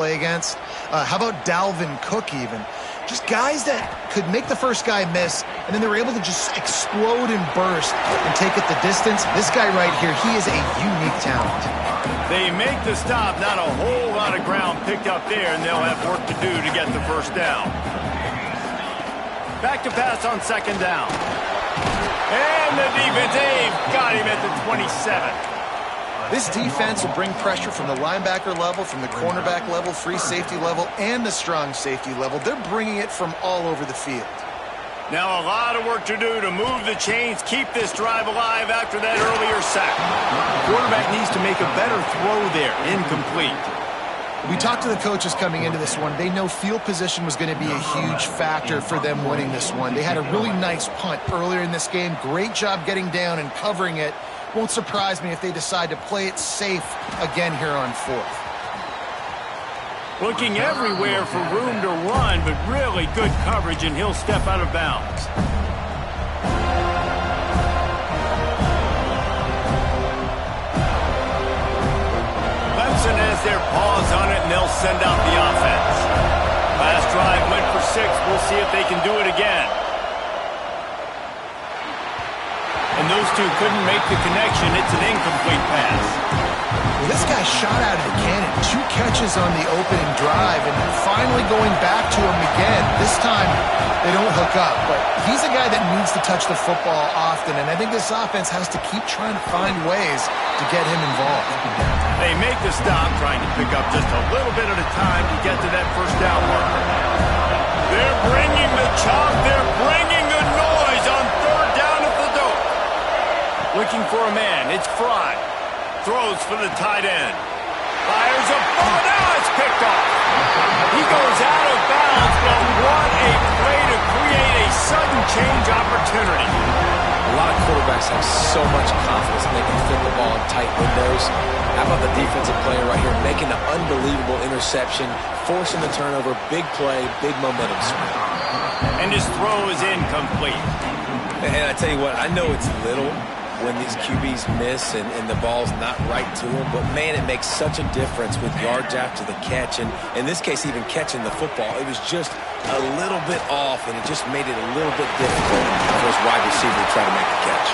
play against. How about Dalvin Cook even? Just guys that could make the first guy miss, and then they were able to just explode and burst and take it the distance. This guy right here, he is a unique talent. They make the stop, not a whole lot of ground picked up there, and they'll have work to do to get the first down. Back to pass on second down. And the defense, they've got him at the 27. This defense will bring pressure from the linebacker level, from the cornerback level, free safety level, and the strong safety level. They're bringing it from all over the field. Now a lot of work to do to move the chains, keep this drive alive after that earlier sack. The quarterback needs to make a better throw there, incomplete. We talked to the coaches coming into this one. They know field position was going to be a huge factor for them winning this one. They had a really nice punt earlier in this game. Great job getting down and covering it. Won't surprise me if they decide to play it safe again here on fourth. Looking everywhere for room to run, but really good coverage, and he'll step out of bounds. Clemson has their paws on it, and they'll send out the offense. Last drive went for 6. We'll see if they can do it again. And those two couldn't make the connection. It's an incomplete pass. Well, this guy shot out of the cannon. 2 catches on the opening drive, and finally going back to him again. This time, they don't hook up, but he's a guy that needs to touch the football often, and I think this offense has to keep trying to find ways to get him involved. They make the stop, trying to pick up just a little bit at a time to get to that first down marker. They're bringing the chop. They're bringing the noise on third down at the dope. Looking for a man. It's Fry. Throws for the tight end. Fires a ball. Now it's picked off. He goes out of bounds, but what a play to create a sudden change opportunity. A lot of quarterbacks have so much confidence they can fit the ball in tight windows. How about the defensive player right here making an unbelievable interception, forcing the turnover, big play, big momentum swing. And his throw is incomplete. And I tell you what, I know it's little when these QBs miss and the ball's not right to them, but man, it makes such a difference with yards after the catch, and in this case, even catching the football. It was just a little bit off, and it just made it a little bit difficult for his wide receiver to try to make the catch.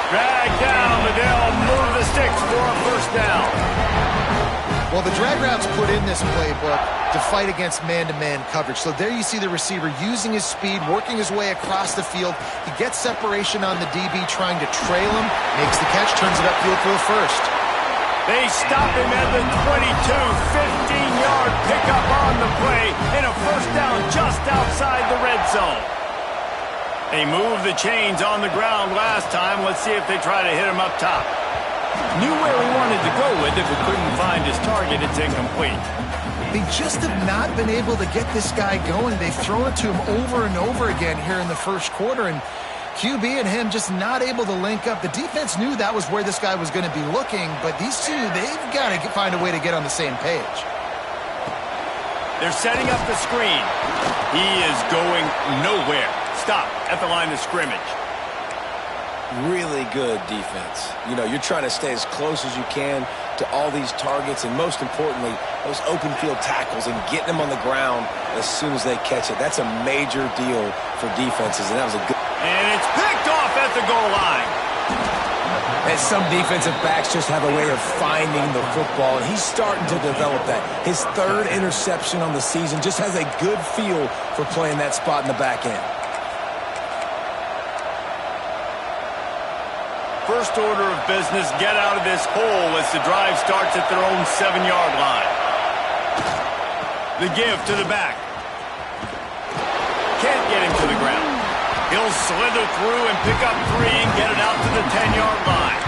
Drag down, but they'll move the sticks for a first down. Well, the drag routes put in this playbook to fight against man-to-man coverage. So there you see the receiver using his speed, working his way across the field. He gets separation on the DB, trying to trail him, makes the catch, turns it upfield for the first. They stop him at the 22, 15-yard pickup on the play, and a first down just outside the red zone. They moved the chains on the ground last time. Let's see if they try to hit him up top. Knew where he wanted to go with it, but couldn't find his target. It's incomplete. They just have not been able to get this guy going. They've thrown it to him over and over again here in the first quarter, and QB and him just not able to link up. The defense knew that was where this guy was going to be looking, but these two, they've got to find a way to get on the same page. They're setting up the screen. He is going nowhere. Stop at the line of scrimmage. Really good defense. You know, you're trying to stay as close as you can to all these targets, and most importantly, those open field tackles and getting them on the ground as soon as they catch it. That's a major deal for defenses, and that was a good... And it's picked off at the goal line. And some defensive backs just have a way of finding the football, and he's starting to develop that. His 3rd interception on the season, just has a good feel for playing that spot in the back end. First order of business, get out of this hole as the drive starts at their own 7-yard line. The give to the back. Can't get him to the ground. He'll slither through and pick up 3 and get it out to the 10-yard line.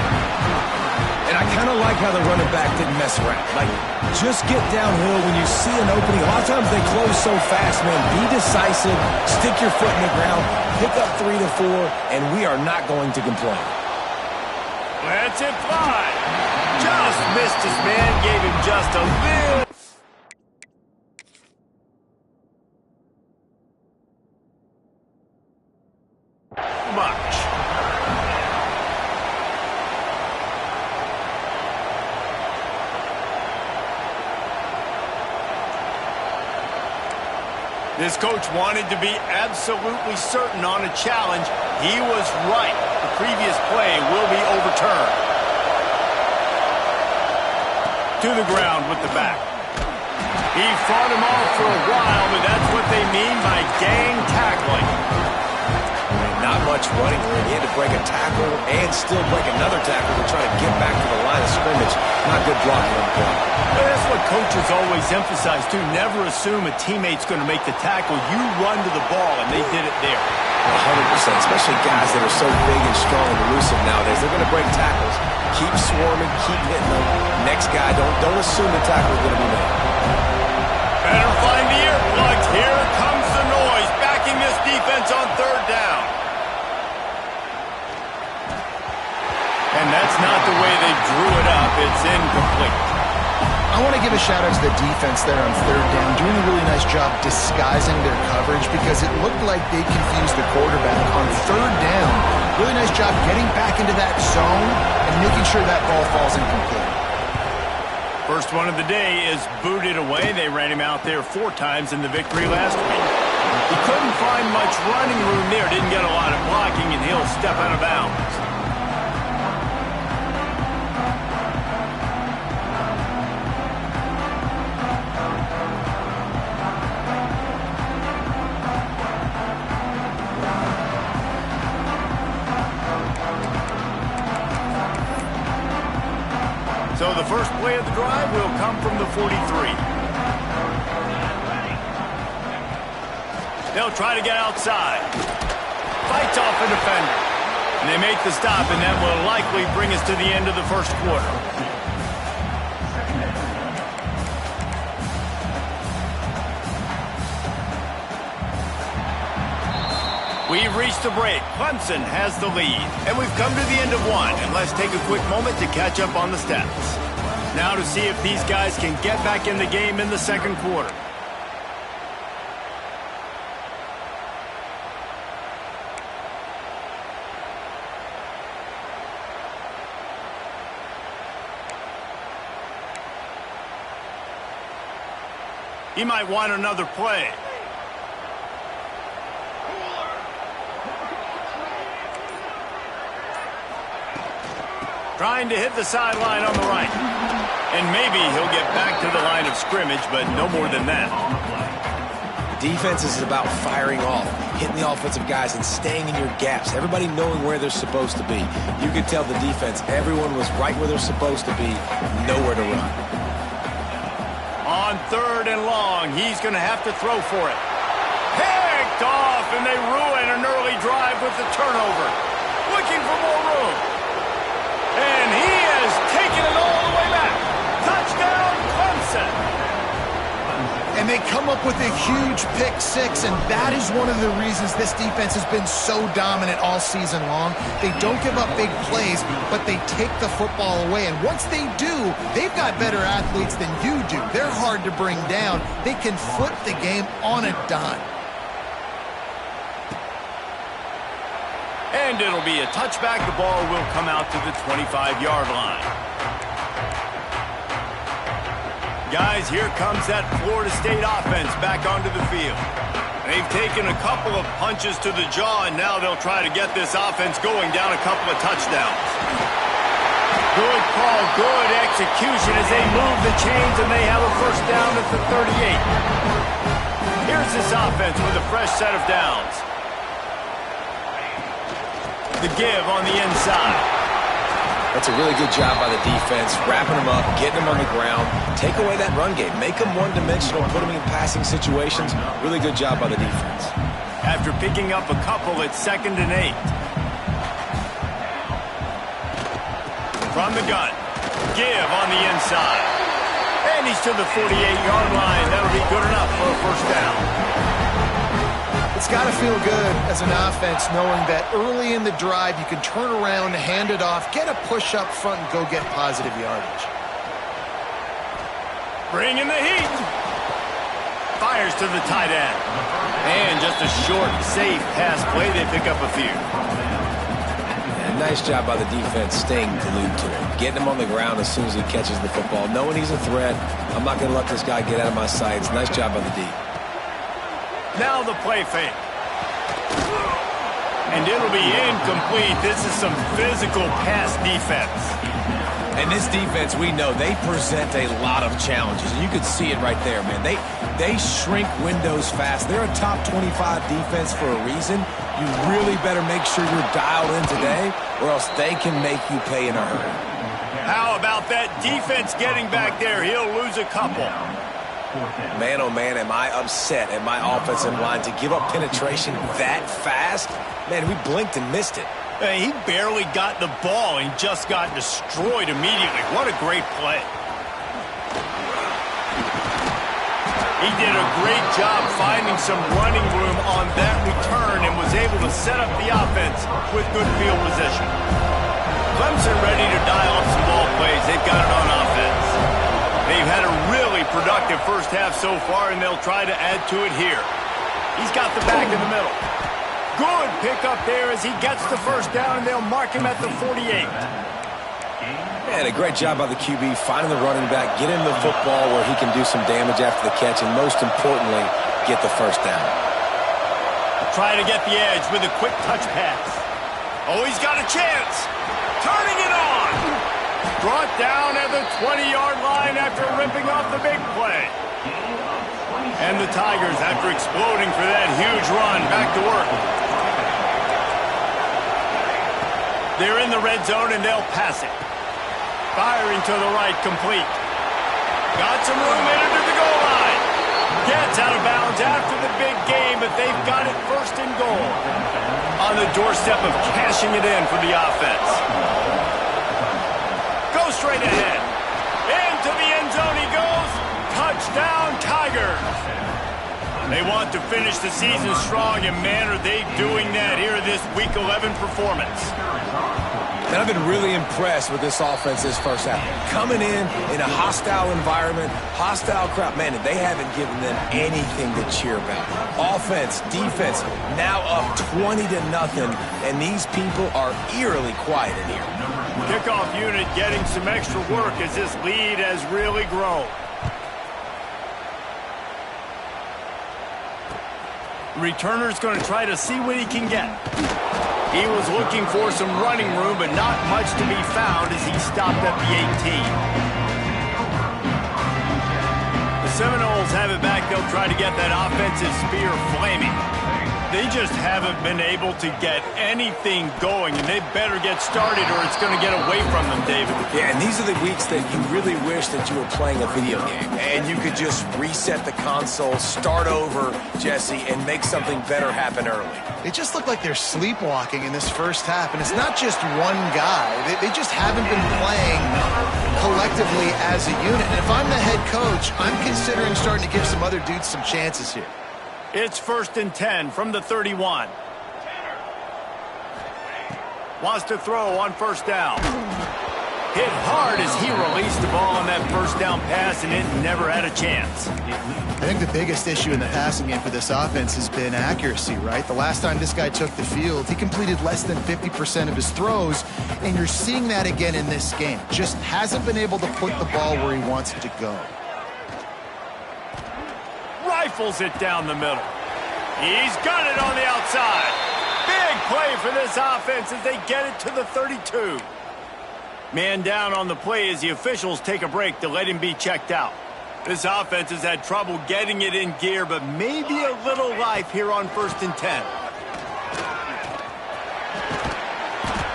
And I kind of like how the running back didn't mess around. Like, just get downhill when you see an opening. A lot of times they close so fast, man. Be decisive, stick your foot in the ground, pick up 3 to 4, and we are not going to complain. Let's it fly. Just missed his man, gave him just a little much. This coach wanted to be absolutely certain on a challenge. He was right. The previous play will be overturned. To the ground with the back. He fought him off for a while, but that's what they mean by gang tackling. Not much running room. He had to break a tackle and still break another tackle to try to get back to the line of scrimmage. Not good blocking on the play. But that's what coaches always emphasize, too. Never assume a teammate's going to make the tackle. You run to the ball, and they did it there. 100%, especially guys that are so big and strong and elusive nowadays. They're going to break tackles. Keep swarming, keep hitting them. Next guy, don't assume the tackle is going to be made. Better find the earplugs. Here comes the noise, backing this defense on third down. And that's not the way they drew it up. It's incomplete. I want to give a shout-out to the defense there on third down, doing a really nice job disguising their coverage because it looked like they confused the quarterback on third down. Really nice job getting back into that zone and making sure that ball falls incomplete. First one of the day is booted away. They ran him out there 4 times in the victory last week. He couldn't find much running room there, didn't get a lot of blocking, and he'll step out of bounds. So the first play of the drive will come from the 43. They'll try to get outside. Fights off a defender. And they make the stop, and that will likely bring us to the end of the first quarter. We've reached the break. Clemson has the lead. And we've come to the end of one. And let's take a quick moment to catch up on the stats. Now to see if these guys can get back in the game in the second quarter. He might want another play. Trying to hit the sideline on the right. And maybe he'll get back to the line of scrimmage, but no more than that. Defense is about firing off, hitting the offensive guys and staying in your gaps. Everybody knowing where they're supposed to be. You could tell the defense, everyone was right where they're supposed to be, nowhere to run. On third and long, he's going to have to throw for it. Picked off, and they ruin an early drive with the turnover. Looking for more room. And he has taken it all the way back. Touchdown, Clemson. And they come up with a huge pick six, and that is one of the reasons this defense has been so dominant all season long. They don't give up big plays, but they take the football away. And once they do, they've got better athletes than you do. They're hard to bring down. They can flip the game on a dime. And it'll be a touchback. The ball will come out to the 25-yard line. Guys, here comes that Florida State offense back onto the field. They've taken a couple of punches to the jaw, and now they'll try to get this offense going down a couple of touchdowns. Good call, good execution as they move the chains, and they have a first down at the 38. Here's this offense with a fresh set of downs. The give on the inside. That's a really good job by the defense, wrapping them up, getting them on the ground. Take away that run game. Make them one-dimensional, put them in passing situations. Really good job by the defense. After picking up a couple, it's 2nd and 8. From the gun. Give on the inside. And he's to the 48-yard line. That'll be good enough for a first down. It's got to feel good as an offense knowing that early in the drive you can turn around, hand it off, get a push up front, and go get positive yardage. Bringing the heat. Fires to the tight end. And just a short, safe pass play. They pick up a few. Yeah, nice job by the defense staying glued to him. Getting him on the ground as soon as he catches the football. Knowing he's a threat. I'm not going to let this guy get out of my sights. Nice job by the D. Now the play fake. And it'll be incomplete. This is some physical pass defense. And this defense, we know, they present a lot of challenges. And you can see it right there, man. They shrink windows fast. They're a top 25 defense for a reason. You really better make sure you're dialed in today, or else they can make you pay in a hurry. How about that defense getting back there? He'll lose a couple. Man, oh man, am I upset at my offensive line to give up penetration that fast? Man, we blinked and missed it. Hey, he barely got the ball and just got destroyed immediately. What a great play. He did a great job finding some running room on that return and was able to set up the offense with good field position. Clemson ready to dial up some ball plays. They've got it on offense. They've had a really productive first half so far, and they'll try to add to it here. He's got the back in the middle. Good pickup there as he gets the first down, and they'll mark him at the 48. And a great job by the QB finding the running back, get him the football where he can do some damage after the catch, and most importantly, get the first down. Try to get the edge with a quick touch pass. Oh, he's got a chance. Turning it on. Brought down at the 20-yard line after ripping off the big play. And the Tigers, after exploding for that huge run, back to work. They're in the red zone, and they'll pass it. Firing to the right, complete. Got some room in to the goal line. Gets out of bounds after the big game, but they've got it first and goal. On the doorstep of cashing it in for the offense. Go straight ahead. Into the end zone he goes. Touchdown, Tigers. They want to finish the season strong, and man, are they doing that here in this Week 11 performance. And I've been really impressed with this offense this first half. Coming in a hostile environment, hostile crowd, man, they haven't given them anything to cheer about. Offense, defense, now up 20-0, and these people are eerily quiet in here. Kickoff unit getting some extra work as this lead has really grown. Returner's going to try to see what he can get. He was looking for some running room, but not much to be found as he stopped at the 18. The Seminoles have it back. They'll try to get that offensive spear flaming. They just haven't been able to get anything going, and they better get started or it's going to get away from them, David. Yeah, and these are the weeks that you really wish that you were playing a video game, and you could just reset the console, start over, Jesse, and make something better happen early. They just look like they're sleepwalking in this first half, and it's not just one guy. They just haven't been playing collectively as a unit. And if I'm the head coach, I'm considering starting to give some other dudes some chances here. It's 1st and 10 from the 31. Wants to throw on first down. Hit hard as he released the ball on that first down pass, and it never had a chance. I think the biggest issue in the passing game for this offense has been accuracy, right? The last time this guy took the field, he completed less than 50% of his throws, and you're seeing that again in this game. Just hasn't been able to put the ball where he wants it to go. Rifles it down the middle. He's got it on the outside. Big play for this offense as they get it to the 32. Man down on the play as the officials take a break to let him be checked out. This offense has had trouble getting it in gear, but maybe a little life here on 1st and 10.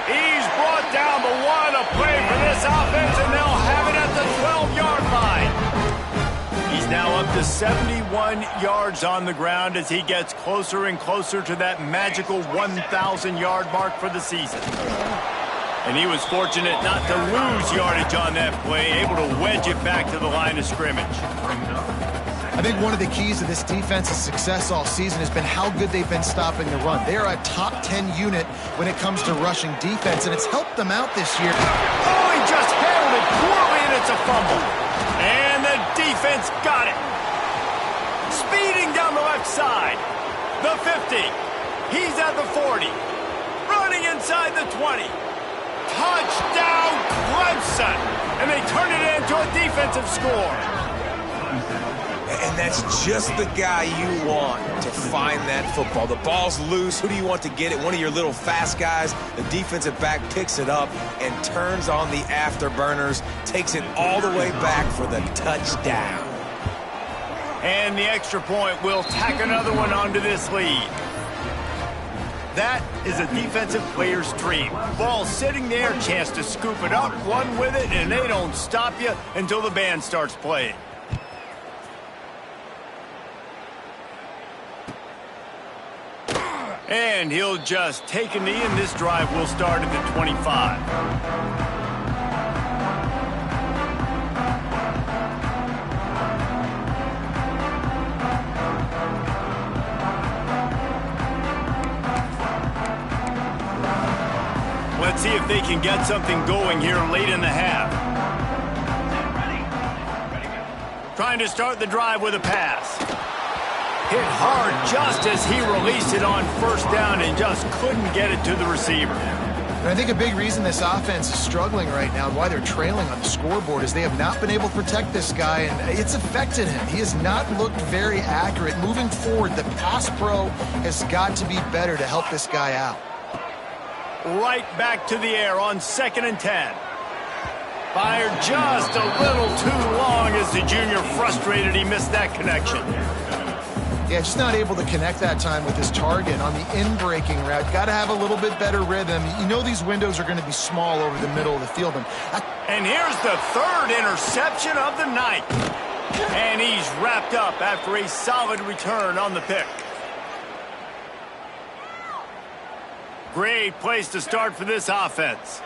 He's brought down the one, a play for this offense, and they'll have it at the 12-yard line. He's now up to 71 yards on the ground as he gets closer and closer to that magical 1,000-yard mark for the season. And he was fortunate not to lose yardage on that play, able to wedge it back to the line of scrimmage. I think one of the keys to this defense's success all season has been how good they've been stopping the run. They are a top 10 unit when it comes to rushing defense, and it's helped them out this year. Oh, he just handled it poorly, and it's a fumble. And the defense got it. Speeding down the left side. The 50. He's at the 40. Running inside the 20. Touchdown, Clemson! And they turn it into a defensive score. And that's just the guy you want to find that football. The ball's loose. Who do you want to get it? One of your little fast guys. The defensive back picks it up and turns on the afterburners, takes it all the way back for the touchdown. And the extra point will tack another one onto this lead. That is a defensive player's dream. Ball sitting there, chance to scoop it up, run with it, and they don't stop you until the band starts playing. And he'll just take a knee, and this drive will start at the 25. Let's see if they can get something going here late in the half. Trying to start the drive with a pass. Hit hard just as he released it on first down and just couldn't get it to the receiver. And I think a big reason this offense is struggling right now, why they're trailing on the scoreboard, is they have not been able to protect this guy, and it's affected him. He has not looked very accurate. Moving forward, the pass pro has got to be better to help this guy out. Right back to the air on 2nd and 10. Fired just a little too long as the junior frustrated he missed that connection. Yeah, just not able to connect that time with his target on the in-breaking route. Got to have a little bit better rhythm. You know these windows are going to be small over the middle of the field. And here's the 3rd interception of the night. And he's wrapped up after a solid return on the pick. Great place to start for this offense.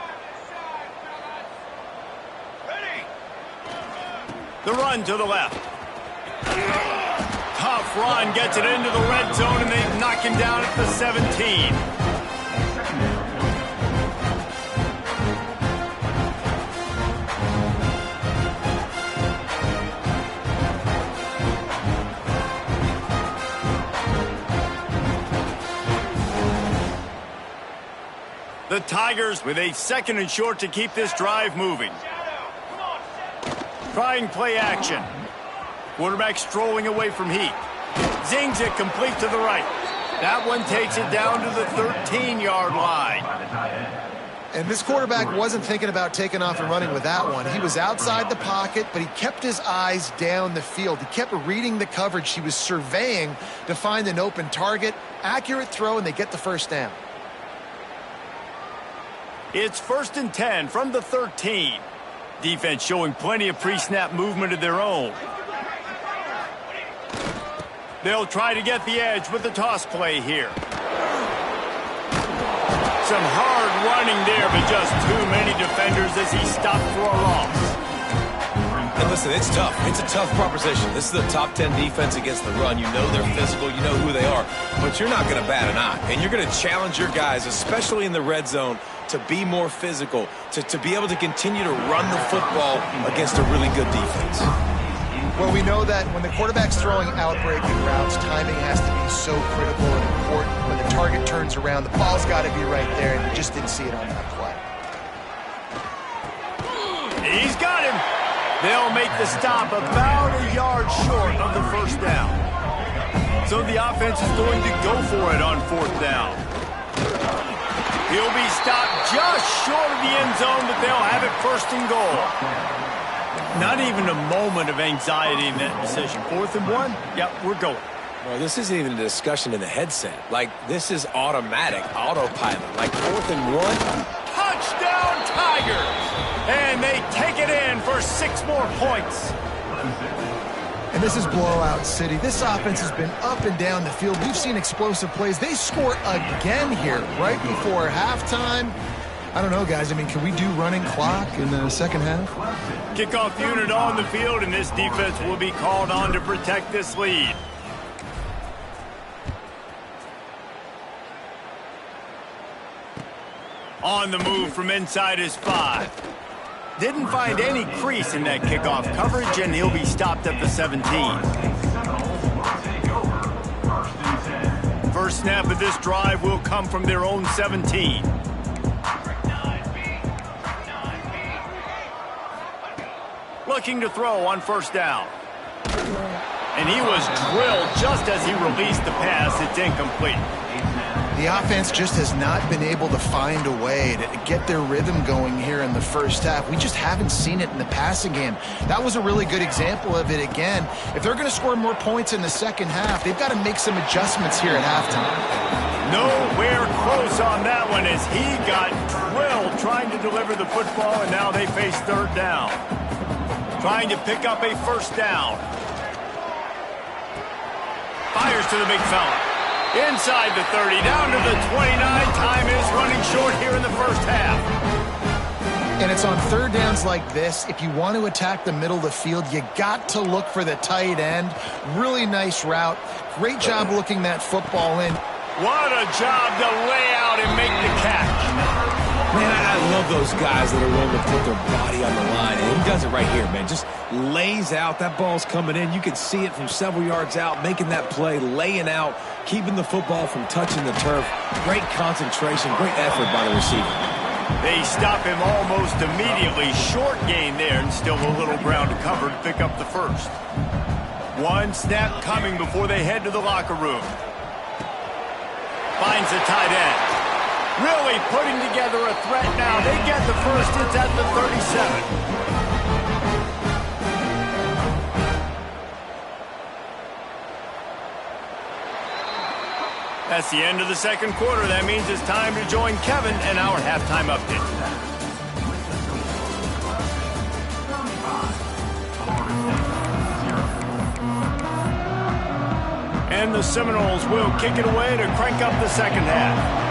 The run to the left. Tough run, gets it into the red zone, and they knock him down at the 17. The Tigers with a 2nd and short to keep this drive moving. Trying play action. Quarterback strolling away from Heath. Zings it complete to the right. That one takes it down to the 13-yard line. And this quarterback wasn't thinking about taking off and running with that one. He was outside the pocket, but he kept his eyes down the field. He kept reading the coverage. He was surveying to find an open target. Accurate throw, and they get the first down. It's 1st and 10 from the 13. Defense showing plenty of pre-snap movement of their own. They'll try to get the edge with the toss play here. Some hard running there, but just too many defenders as he stopped for a loss. And listen, it's tough. It's a tough proposition. This is the top 10 defense against the run. You know they're physical. You know who they are. But you're not going to bat an eye. And you're going to challenge your guys, especially in the red zone, to be more physical, to be able to continue to run the football against a really good defense. Well, we know that when the quarterback's throwing out-breaking routes, timing has to be so critical and important. When the target turns around, the ball's got to be right there, and you just didn't see it on that play. He's got him. They'll make the stop about a yard short of the first down. So the offense is going to go for it on 4th down. He'll be stopped just short of the end zone, but they'll have it 1st and goal. Not even a moment of anxiety in that decision. 4th and 1? Yep, we're going. Well, this isn't even a discussion in the headset. Like, this is automatic, autopilot. Like, 4th and 1. Touchdown, Tigers! And they take it in for 6 more points. And this is blowout city. This offense has been up and down the field. We've seen explosive plays. They score again here right before halftime. I don't know, guys. I mean, can we do running clock in the second half? Kickoff unit on the field, and this defense will be called on to protect this lead. On the move from inside his 5. Didn't find any crease in that kickoff coverage, and he'll be stopped at the 17. First snap of this drive will come from their own 17. Looking to throw on 1st down. And he was drilled just as he released the pass. It's incomplete. The offense just has not been able to find a way to get their rhythm going here in the first half. We just haven't seen it in the passing game. That was a really good example of it again. If they're going to score more points in the second half, they've got to make some adjustments here at halftime. Nowhere close on that one as he got drilled trying to deliver the football, and now they face third down. Trying to pick up a first down. Fires to the big fella. Inside the 30, down to the 29. Time is running short here in the first half. And it's on third downs like this. If you want to attack the middle of the field, you got to look for the tight end. Really nice route. Great job looking that football in. What a job to lay out and make the catch. Man, I love those guys that are willing to put their body on the line. And he does it right here, man. Just lays out. That ball's coming in. You can see it from several yards out, making that play, laying out, keeping the football from touching the turf. Great concentration, great effort by the receiver. They stop him almost immediately. Short gain there, and still a little ground to cover to pick up the first. One snap coming before they head to the locker room. Finds the tight end. Really putting together a threat now. They get the first. It's at the 37. That's the end of the second quarter. That means it's time to join Kevin and our halftime update. And the Seminoles will kick it away to crank up the second half.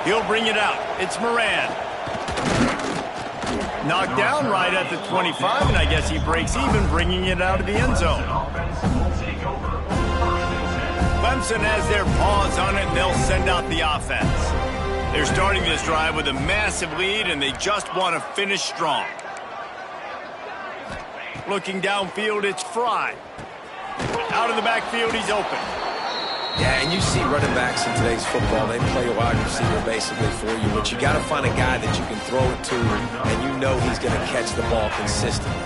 He'll bring it out. It's Moran. Knocked down right at the 25, and I guess he breaks even, bringing it out of the end zone. Clemson has their paws on it, and they'll send out the offense. They're starting this drive with a massive lead, and they just want to finish strong. Looking downfield, it's Fry. Out of the backfield, he's open. Yeah, and you see running backs in today's football, they play a wide receiver basically for you, but you got to find a guy that you can throw it to, and you know he's going to catch the ball consistently.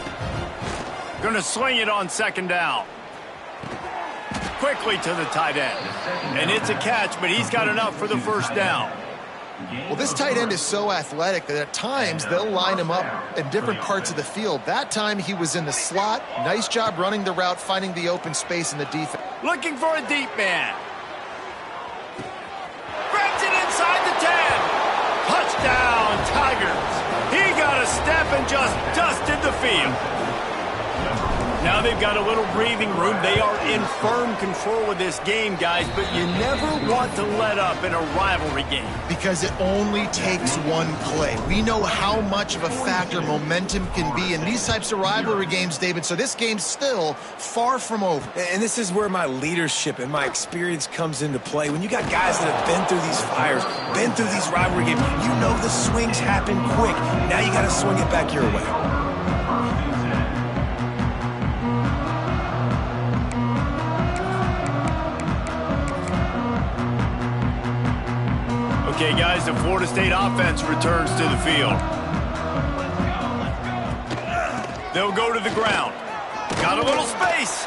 Going to swing it on second down. Quickly to the tight end. And it's a catch, but he's got enough for the first down. Well, this tight end is so athletic that at times they'll line him up in different parts of the field. That time he was in the slot. Nice job running the route, finding the open space in the defense. Looking for a deep man. Grabs it inside the 10. Touchdown, Tigers. He got a step and just dusted the field. Now they've got a little breathing room. They are in firm control of this game, guys, but you never want to let up in a rivalry game. Because it only takes one play. We know how much of a factor momentum can be in these types of rivalry games, David, so this game's still far from over. And this is where my leadership and my experience comes into play. When you got guys that have been through these fires, been through these rivalry games, you know the swings happen quick. Now you got to swing it back your way. Okay, guys, the Florida State offense returns to the field. They'll go to the ground. Got a little space.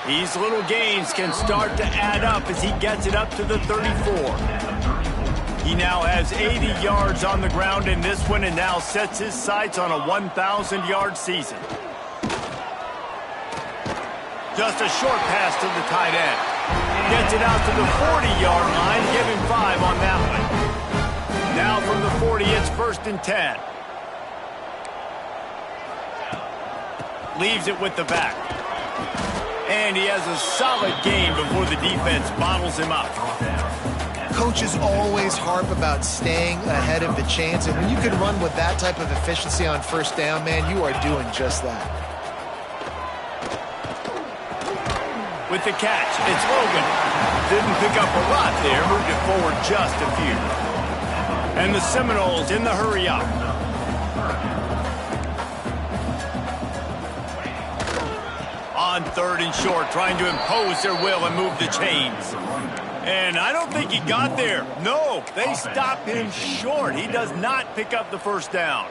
These little gains can start to add up as he gets it up to the 34. He now has 80 yards on the ground in this one and now sets his sights on a 1,000-yard season. Just a short pass to the tight end. Gets it out to the 40-yard line. Give him 5 on that one. Now from the 40, it's 1st and 10. Leaves it with the back. And he has a solid gain before the defense bottles him up. Coaches always harp about staying ahead of the chains, and when you can run with that type of efficiency on first down, man, you are doing just that. With the catch, it's Logan. Didn't pick up a lot there, moved it forward just a few. And the Seminoles in the hurry up. On 3rd and short, trying to impose their will and move the chains. And I don't think he got there. No, they stopped him short. He does not pick up the first down.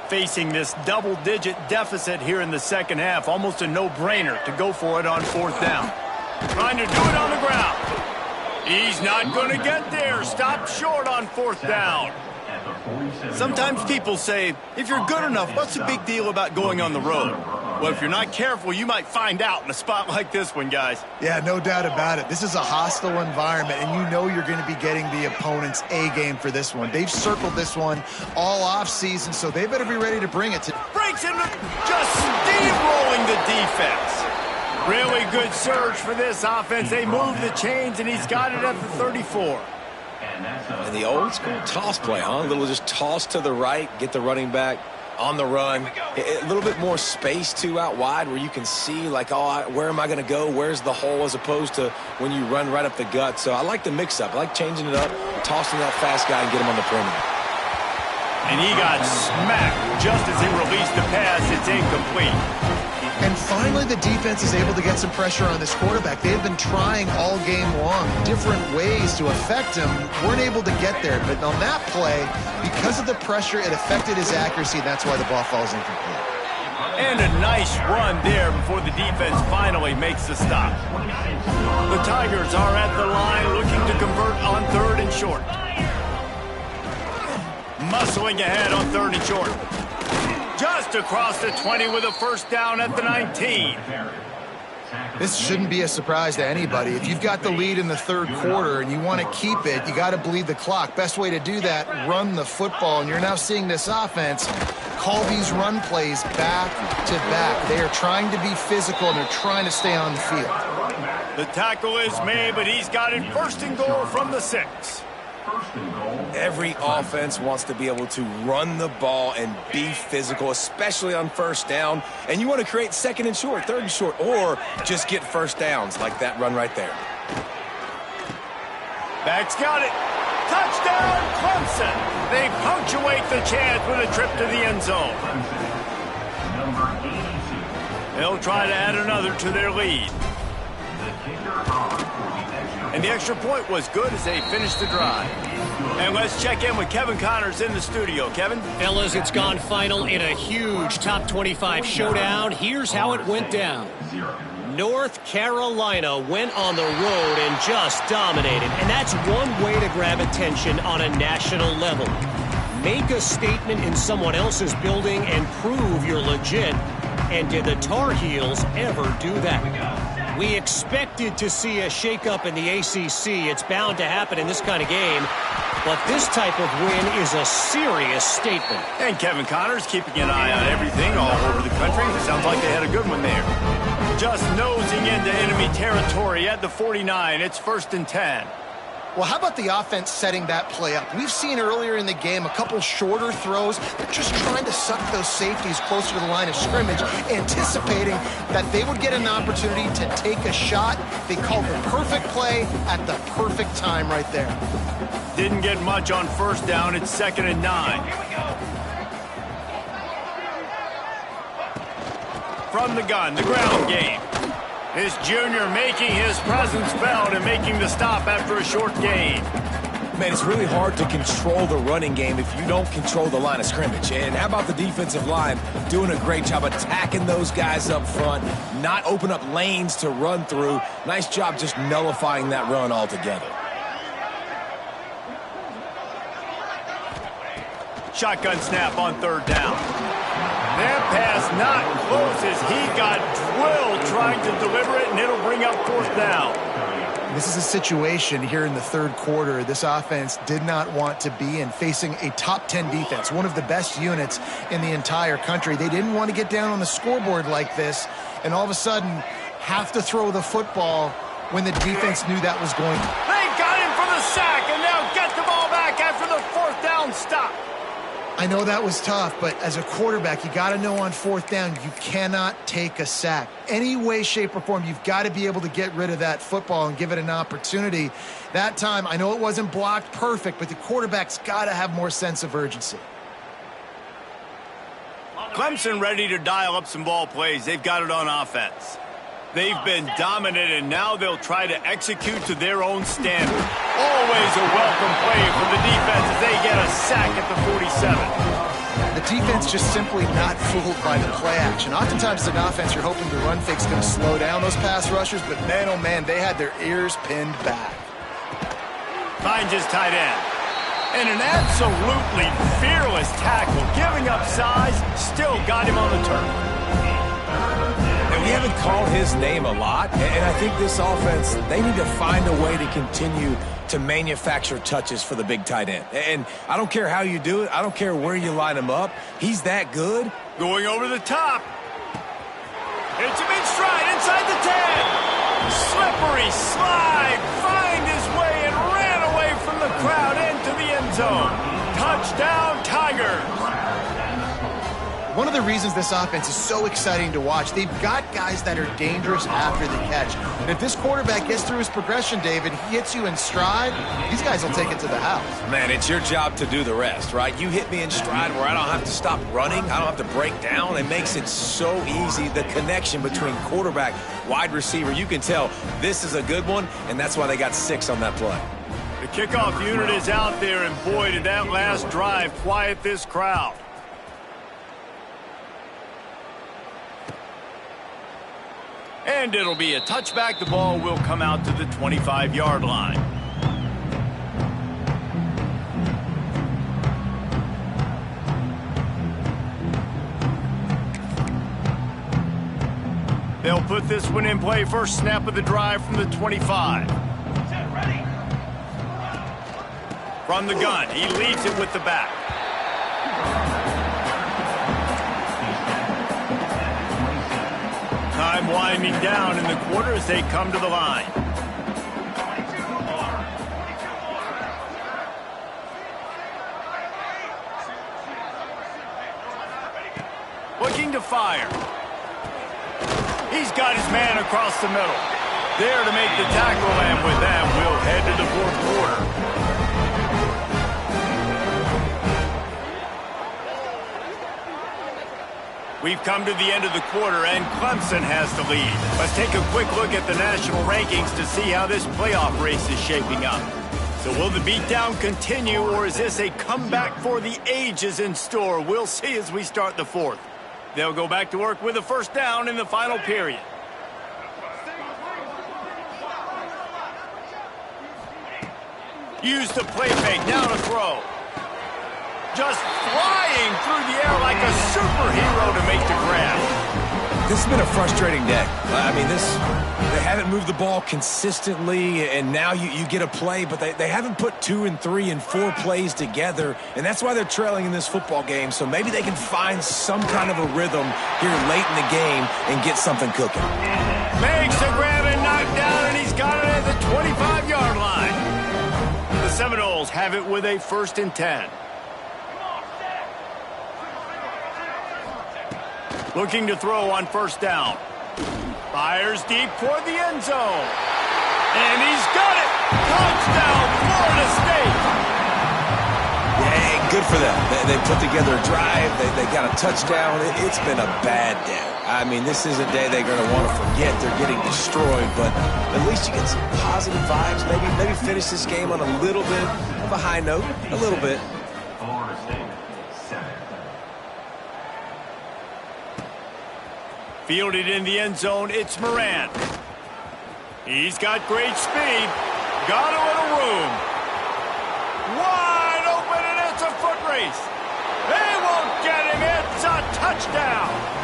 Facing this double-digit deficit here in the second half, almost a no-brainer to go for it on fourth down. Trying to do it on the ground. He's not going to get there. Stop short on fourth down. Sometimes people say, if you're good enough, what's the big deal about going on the road? Well, if you're not careful, you might find out in a spot like this one, guys. Yeah, no doubt about it. This is a hostile environment, and you know you're going to be getting the opponent's A game for this one. They've circled this one all offseason, so they better be ready to bring it. Breaks into just steamrolling the defense. Really good surge for this offense. They move the chains, and he's got it at the 34. And the old school toss play, huh? A little just toss to the right, get the running back on the run. A little bit more space, too, out wide where you can see, like, oh, where am I going to go? Where's the hole, as opposed to when you run right up the gut. So I like the mix-up. I like changing it up, tossing that fast guy and get him on the perimeter. And he got smacked just as he released the pass. It's incomplete. And finally, the defense is able to get some pressure on this quarterback. They've been trying all game long different ways to affect him. Weren't able to get there. But on that play, because of the pressure, it affected his accuracy. That's why the ball falls incomplete. And a nice run there before the defense finally makes the stop. The Tigers are at the line looking to convert on third and short. Muscling ahead on third and short. Just across the 20 with a first down at the 19. This shouldn't be a surprise to anybody. If you've got the lead in the third quarter and you want to keep it, you got to bleed the clock. Best way to do that, run the football. And you're now seeing this offense call these run plays back to back. They are trying to be physical, and they're trying to stay on the field. The tackle is made, but he's got it first and goal from the 6. Every offense wants to be able to run the ball and be physical, especially on first down. And you want to create second and short, third and short, or just get first downs like that run right there. Back's got it. Touchdown, Clemson. They punctuate the chance with a trip to the end zone. They'll try to add another to their lead. And the extra point was good as they finished the drive. And let's check in with Kevin Connors in the studio. Kevin? Fellas, it's gone final in a huge top 25 showdown. Here's how it went down. North Carolina went on the road and just dominated. And that's one way to grab attention on a national level. Make a statement in someone else's building and prove you're legit. And did the Tar Heels ever do that? We expected to see a shakeup in the ACC. It's bound to happen in this kind of game. But this type of win is a serious statement. And Kevin Connors keeping an eye on everything all over the country. Sounds like they had a good one there. Just nosing into enemy territory at the 49. It's 1st and 10. Well, how about the offense setting that play up? We've seen earlier in the game a couple shorter throws. They're just trying to suck those safeties closer to the line of scrimmage, anticipating that they would get an opportunity to take a shot. They called the perfect play at the perfect time right there. Didn't get much on first down. It's 2nd and 9. From the gun, the ground game. This junior making his presence felt and making the stop after a short gain. Man, it's really hard to control the running game if you don't control the line of scrimmage. And how about the defensive line doing a great job attacking those guys up front, not open up lanes to run through. Nice job just nullifying that run altogether. Shotgun snap on third down. That pass not close as he got drilled trying to deliver it, and it'll bring up fourth down. This is a situation here in the third quarter this offense did not want to be in, facing a top 10 defense, one of the best units in the entire country. They didn't want to get down on the scoreboard like this and all of a sudden have to throw the football when the defense knew that was going. They got him for the sack and now get the ball back after the fourth down stop. I know that was tough, but as a quarterback, you got to know on fourth down, you cannot take a sack. Any way, shape, or form, you've got to be able to get rid of that football and give it an opportunity. That time, I know it wasn't blocked perfect, but the quarterback's got to have more sense of urgency. Clemson ready to dial up some ball plays. They've got it on offense. They've been dominant, and now they'll try to execute to their own standard. Always a welcome play for the defense as they get a sack at the 47. The defense just simply not fooled by the play action. Oftentimes, as an offense, you're hoping the run fake's going to slow down those pass rushers, but man, oh man, they had their ears pinned back. Finds his tight end. And an absolutely fearless tackle, giving up size, still got him on the turf. And we haven't called his name a lot, and I think this offense, they need to find a way to continue to manufacture touches for the big tight end. And I don't care how you do it. I don't care where you line him up. He's that good. Going over the top. It's a big stride inside the 10. Slippery slide. Find his way and ran away from the crowd into the end zone. Touchdown, Tigers. One of the reasons this offense is so exciting to watch, they've got guys that are dangerous after the catch. And if this quarterback gets through his progression, David, he hits you in stride, these guys will take it to the house. Man, it's your job to do the rest, right? You hit me in stride where I don't have to stop running. I don't have to break down. It makes it so easy. The connection between quarterback, wide receiver, you can tell this is a good one, and that's why they got 6 on that play. The kickoff unit is out there, and boy, did that last drive quiet this crowd. And it'll be a touchback. The ball will come out to the 25-yard line. They'll put this one in play. First snap of the drive from the 25. From the gun, he leads it with the back. Time winding down in the quarter as they come to the line. Looking to fire. He's got his man across the middle. There to make the tackle, and with that, we'll head to the fourth quarter. We've come to the end of the quarter, and Clemson has the lead. Let's take a quick look at the national rankings to see how this playoff race is shaping up. So will the beatdown continue, or is this a comeback for the ages in store? We'll see as we start the fourth. They'll go back to work with a first down in the final period. Use the play fake, now to throw. Just flying through the air like a superhero to make the grab. This has been a frustrating day. I mean, they haven't moved the ball consistently, and now you get a play, but they haven't put 2 and 3 and 4 plays together, and that's why they're trailing in this football game. So maybe they can find some kind of a rhythm here late in the game and get something cooking. Makes the grab and knocked down, and he's got it at the 25-yard line. The Seminoles have it with a 1st and 10. Looking to throw on first down. Fires deep toward the end zone. And he's got it. Touchdown, Florida State. Yeah, good for them. They put together a drive. They got a touchdown. It's been a bad day. I mean, this is a day they're going to want to forget. They're getting destroyed, but at least you get some positive vibes. Maybe finish this game on a little bit of a high note. A little bit. Fielded in the end zone, it's Moran. He's got great speed. Got a little room. Wide open, and it's a foot race. They won't get him. It's a touchdown.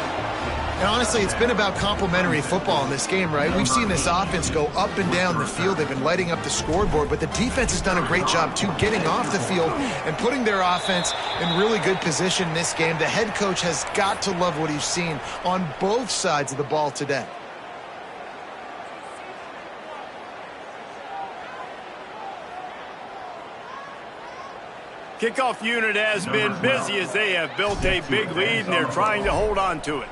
And honestly, it's been about complementary football in this game, right? We've seen this offense go up and down the field. They've been lighting up the scoreboard, but the defense has done a great job, too, getting off the field and putting their offense in really good position in this game. The head coach has got to love what he's seen on both sides of the ball today. Kickoff unit has been busy as they have built a big lead, and they're trying to hold on to it.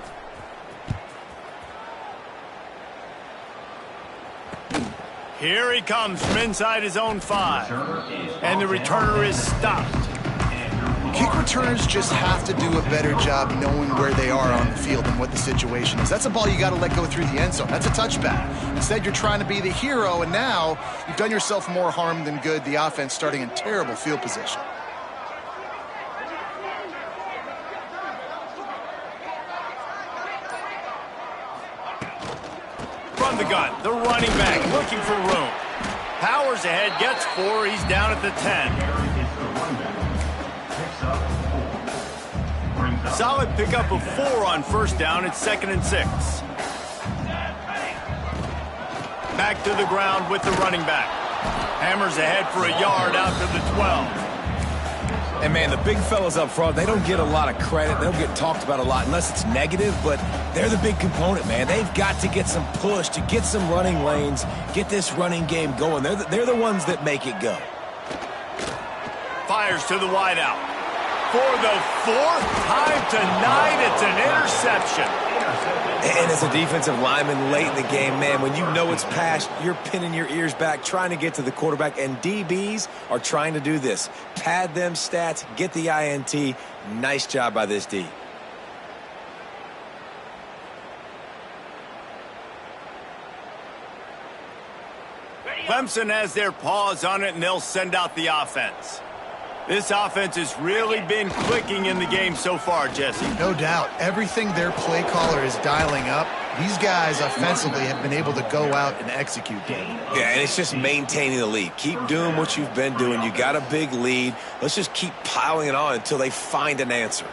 Here he comes from inside his own 5. And the returner is stopped. Kick returners just have to do a better job knowing where they are on the field and what the situation is. That's a ball you got to let go through the end zone. That's a touchback. Instead, you're trying to be the hero, and now you've done yourself more harm than good. The offense starting in terrible field position. From the gun, the running back looking for room. Powers ahead, gets 4. He's down at the 10. Solid pickup of 4 on first down. It's 2nd and 6. Back to the ground with the running back. Hammers ahead for a yard out to the 12. And, man, the big fellas up front, they don't get a lot of credit. They don't get talked about a lot unless it's negative, but they're the big component, man. They've got to get some push, to get some running lanes, get this running game going. They're the ones that make it go. Fires to the wideout. For the 4th time tonight, it's an interception. And as a defensive lineman late in the game, man, when you know it's past, you're pinning your ears back, trying to get to the quarterback, and DBs are trying to do this. Pad them stats, get the INT. Nice job by this D. Clemson has their paws on it, and they'll send out the offense. This offense has really been clicking in the game so far, Jesse. No doubt. Everything their play caller is dialing up, these guys offensively have been able to go out and execute, David. Yeah, and it's just maintaining the lead. Keep doing what you've been doing. You got a big lead. Let's just keep piling it on until they find an answer.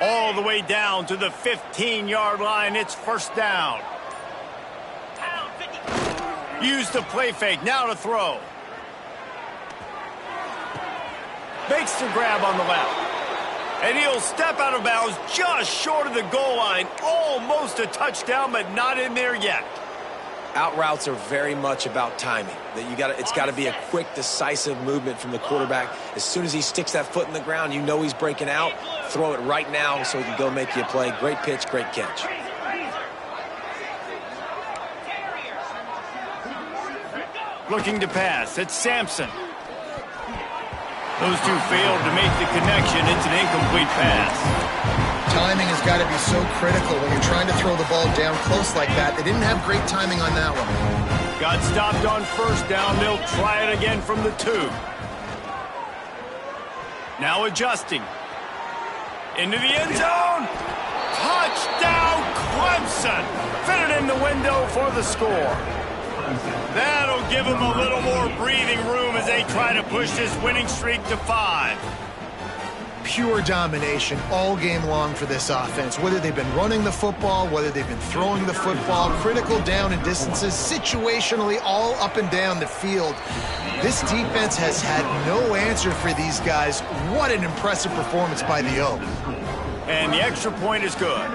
All the way down to the 15-yard line. It's first down. Use the play fake. Now to throw. Makes the grab on the left. And he'll step out of bounds just short of the goal line. Almost a touchdown, but not in there yet. Out routes are very much about timing. It's got to be a quick, decisive movement from the quarterback. As soon as he sticks that foot in the ground, you know he's breaking out. Throw it right now so he can go make you a play. Great pitch, great catch. Looking to pass. It's Sampson. Those two failed to make the connection. It's an incomplete pass. Timing has got to be so critical when you're trying to throw the ball down close like that. They didn't have great timing on that one. Got stopped on first down. They'll try it again from the 2. Now adjusting. Into the end zone. Touchdown, Clemson. Fit it in the window for the score. That'll give them a little more breathing room as they try to push this winning streak to 5. Pure domination all game long for this offense. Whether they've been running the football, whether they've been throwing the football, critical down and distances, situationally all up and down the field. This defense has had no answer for these guys. What an impressive performance by the O. And the extra point is good.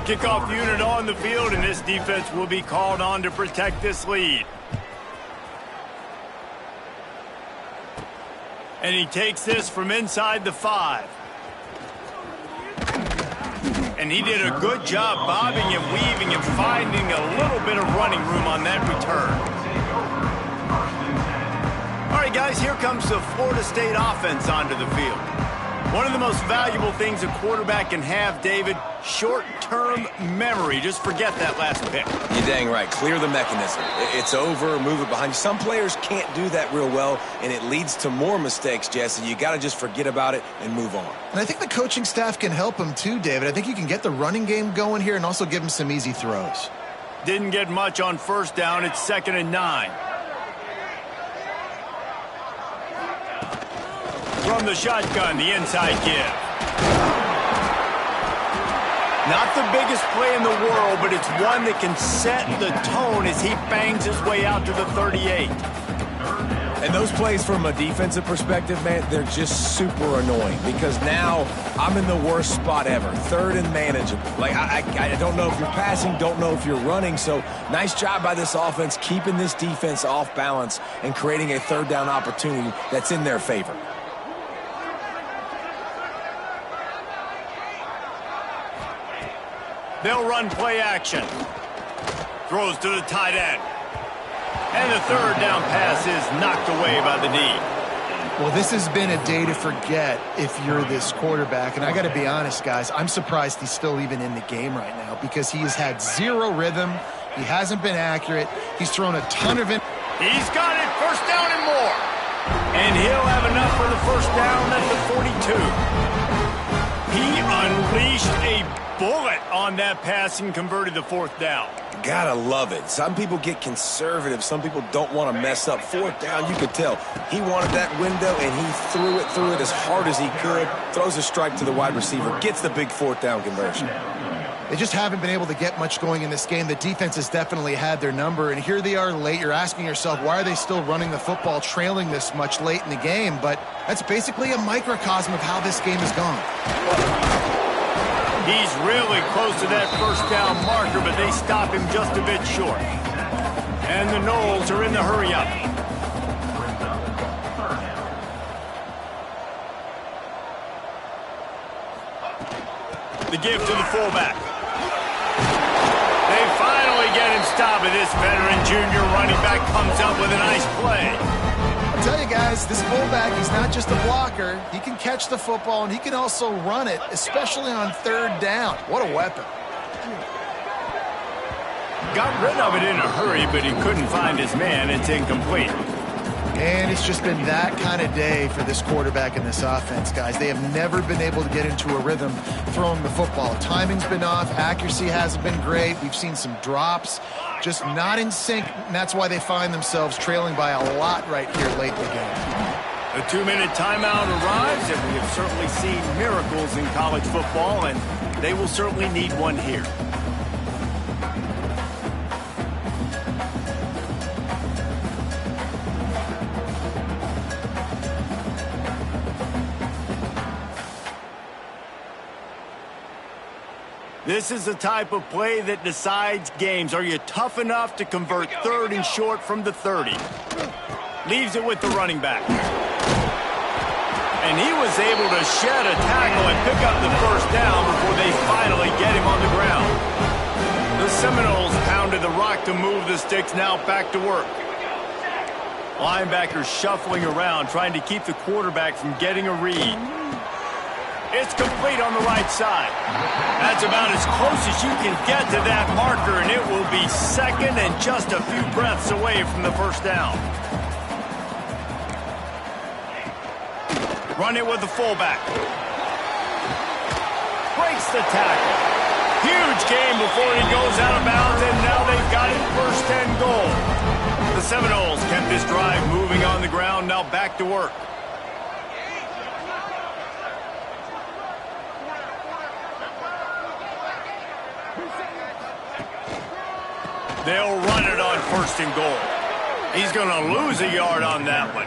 Kickoff unit on the field, and this defense will be called on to protect this lead. And he takes this from inside the 5. And he did a good job bobbing and weaving and finding a little bit of running room on that return. All right, guys, here comes the Florida State offense onto the field. One of the most valuable things a quarterback can have, David, short-term memory. Just forget that last pick. You're dang right. Clear the mechanism. It's over, move it behind you. Some players can't do that real well, and it leads to more mistakes, Jesse. You got to just forget about it and move on. And I think the coaching staff can help him too, David. I think you can get the running game going here and also give him some easy throws. Didn't get much on first down. It's 2nd and 9. From the shotgun, the inside give. Not the biggest play in the world, but it's one that can set the tone as he bangs his way out to the 38. And those plays from a defensive perspective, man, they're just super annoying because now I'm in the worst spot ever. 3rd and manageable. Like, I don't know if you're passing, don't know if you're running. So nice job by this offense keeping this defense off balance and creating a 3rd down opportunity that's in their favor. They'll run play action. Throws to the tight end. And the third down pass is knocked away by the D. Well, this has been a day to forget if you're this quarterback. And I got to be honest, guys, I'm surprised he's still even in the game right now because he has had zero rhythm. He hasn't been accurate. He's thrown a ton of it. He's got it. First down and more. And he'll have enough for the first down at the 42. He unleashed a bullet on that pass and converted the fourth down. Gotta love it. Some people get conservative. Some people don't want to mess up. Fourth down, you could tell. He wanted that window, and he threw it as hard as he could. Throws a strike to the wide receiver. Gets the big fourth down conversion. They just haven't been able to get much going in this game. The defense has definitely had their number, and here they are late. You're asking yourself, why are they still running the football, trailing this much late in the game? But that's basically a microcosm of how this game has gone. He's really close to that first down marker, but they stop him just a bit short. And the Noles are in the hurry-up. The give to the fullback. They finally get him stopped, and this veteran junior running back comes up with a nice play. I'll tell you guys, this fullback, he's not just a blocker. He can catch the football, and he can also run it, especially on third down. What a weapon. Got rid of it in a hurry, but he couldn't find his man. It's incomplete. And it's just been that kind of day for this quarterback and this offense, guys. They have never been able to get into a rhythm throwing the football. Timing's been off. Accuracy hasn't been great. We've seen some drops. Just not in sync, and that's why they find themselves trailing by a lot right here late in the game. A 2-minute timeout arrives, and we have certainly seen miracles in college football, and they will certainly need one here. This is the type of play that decides games. Are you tough enough to convert third and short from the 30? Leaves it with the running back. And he was able to shed a tackle and pick up the first down before they finally get him on the ground. The Seminoles pounded the rock to move the sticks, now back to work. Linebackers shuffling around, trying to keep the quarterback from getting a read. It's complete on the right side. That's about as close as you can get to that marker, and it will be second and just a few breaths away from the first down. Run it with the fullback. Breaks the tackle. Huge game before he goes out of bounds, and now they've got it first and goal. The Seminoles kept this drive moving on the ground, now back to work. They'll run it on first and goal. He's going to lose a yard on that one.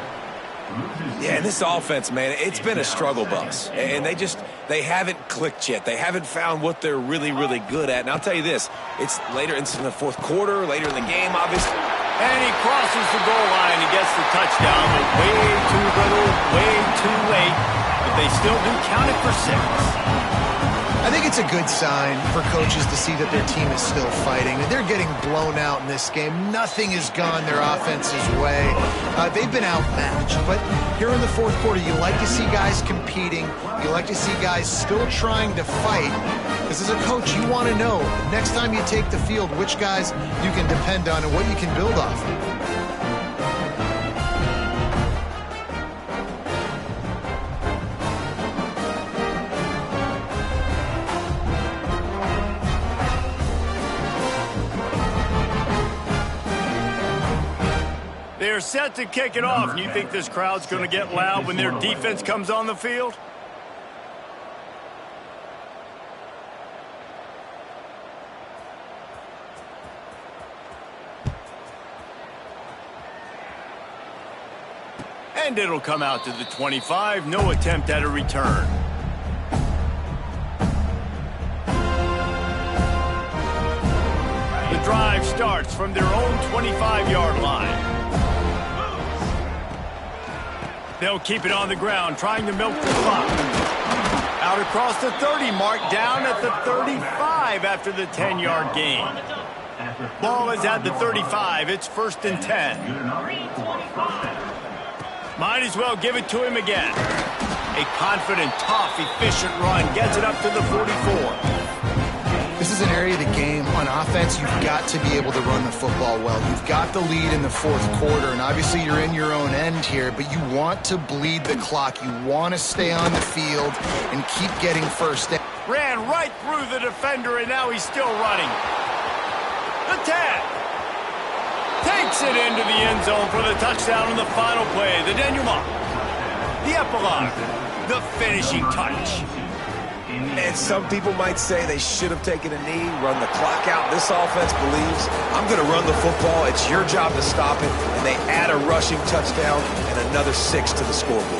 Yeah, and this offense, man, it's been a struggle bus. And they haven't clicked yet. They haven't found what they're really, really good at. And I'll tell you this, it's later into the fourth quarter, later in the game, obviously. And he crosses the goal line and gets the touchdown, but way too little, way too late. But they still do count it for 6. I think it's a good sign for coaches to see that their team is still fighting. They're getting blown out in this game. Nothing has gone their offense's way. They've been outmatched. But here in the fourth quarter, you like to see guys competing. You like to see guys still trying to fight. Because as a coach, you want to know, next time you take the field, which guys you can depend on and what you can build off of. They're set to kick it off, and you think this crowd's going to get loud when their defense comes on the field? And it'll come out to the 25. No attempt at a return. The drive starts from their own 25-yard line. They'll keep it on the ground, trying to milk the clock. Out across the 30 mark, down at the 35 after the 10-yard gain. Ball is at the 35. It's 1st and 10. Might as well give it to him again. A confident, tough, efficient run gets it up to the 44. This is an area of the game. On offense, you've got to be able to run the football well. You've got the lead in the 4th quarter, and obviously you're in your own end here, but you want to bleed the clock. You want to stay on the field and keep getting first down. Ran right through the defender, and now he's still running. The 10. Takes it into the end zone for the touchdown on the final play. The denouement. The epilogue. The finishing touch. And some people might say they should have taken a knee, run the clock out. This offense believes, I'm going to run the football. It's your job to stop it. And they add a rushing touchdown and another 6 to the scoreboard.